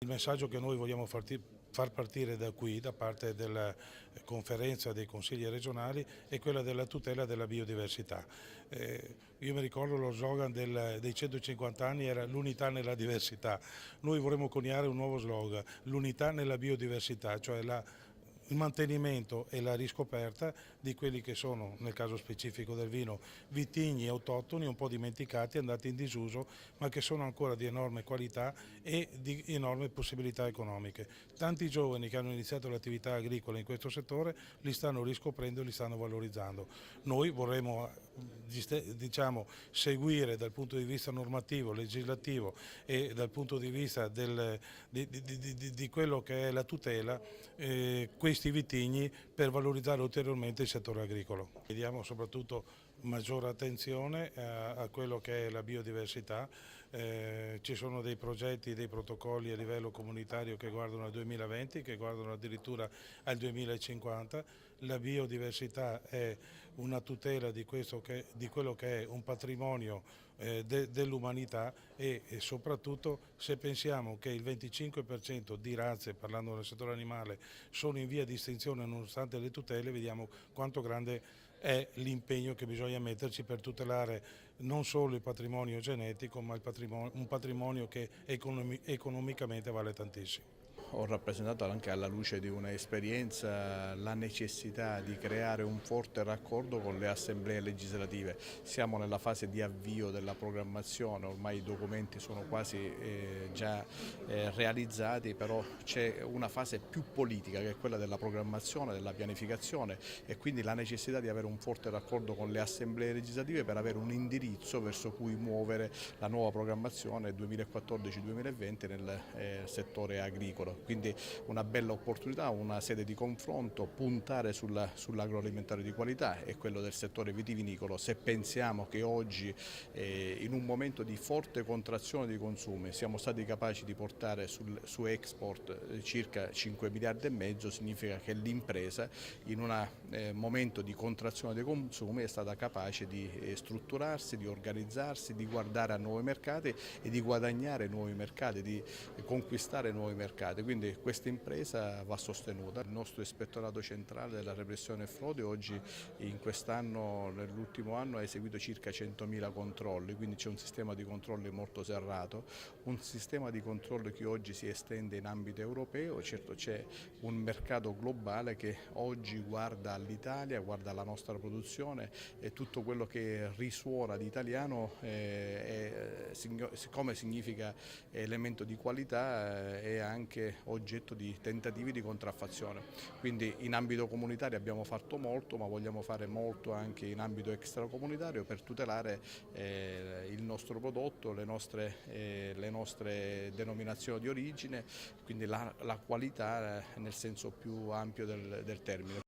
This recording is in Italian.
Il messaggio che noi vogliamo far partire da qui, da parte della conferenza dei consigli regionali, è quella della tutela della biodiversità. Io mi ricordo lo slogan dei 150 anni era l'unità nella diversità. Noi vorremmo coniare un nuovo slogan, l'unità nella biodiversità, cioè il mantenimento e la riscoperta di quelli che sono, nel caso specifico del vino, vitigni autoctoni un po' dimenticati, andati in disuso, ma che sono ancora di enorme qualità e di enormi possibilità economiche. Tanti giovani che hanno iniziato l'attività agricola in questo settore li stanno riscoprendo e li stanno valorizzando. Noi vorremmo seguire dal punto di vista normativo, legislativo e dal punto di vista di quello che è la tutela questi vitigni per valorizzare ulteriormente il settore agricolo. Chiediamo soprattutto maggiore attenzione a quello che è la biodiversità. Ci sono dei progetti, dei protocolli a livello comunitario che guardano al 2020, che guardano addirittura al 2050. La biodiversità è una tutela di quello che è un patrimonio dell'umanità e soprattutto se pensiamo che il 25% di razze, parlando del settore animale, sono in via di estinzione nonostante le tutele, vediamo quanto grande è l'impegno che bisogna metterci per tutelare non solo il patrimonio genetico, ma un patrimonio che economicamente vale tantissimo. Ho rappresentato anche alla luce di un'esperienza la necessità di creare un forte raccordo con le assemblee legislative. Siamo nella fase di avvio della programmazione, ormai i documenti sono quasi già realizzati, però c'è una fase più politica che è quella della programmazione, della pianificazione e quindi la necessità di avere un forte raccordo con le assemblee legislative per avere un indirizzo verso cui muovere la nuova programmazione 2014-2020 nel settore agricolo. Quindi una bella opportunità, una sede di confronto, puntare sull'agroalimentare di qualità e quello del settore vitivinicolo. Se pensiamo che oggi in un momento di forte contrazione dei consumi siamo stati capaci di portare su export circa 5 miliardi e mezzo, significa che l'impresa in un momento di contrazione dei consumi è stata capace di strutturarsi, di organizzarsi, di guardare a nuovi mercati e di guadagnare nuovi mercati, di conquistare nuovi mercati. Quindi questa impresa va sostenuta. Il nostro ispettorato centrale della repressione frode oggi in quest'anno, nell'ultimo anno, ha eseguito circa 100.000 controlli, quindi c'è un sistema di controlli molto serrato, un sistema di controlli che oggi si estende in ambito europeo. Certo c'è un mercato globale che oggi guarda all'Italia, guarda alla nostra produzione e tutto quello che risuona di italiano, siccome significa elemento di qualità, è anche oggetto di tentativi di contraffazione. Quindi in ambito comunitario abbiamo fatto molto, ma vogliamo fare molto anche in ambito extracomunitario per tutelare il nostro prodotto, le nostre denominazioni di origine, quindi la qualità nel senso più ampio del termine.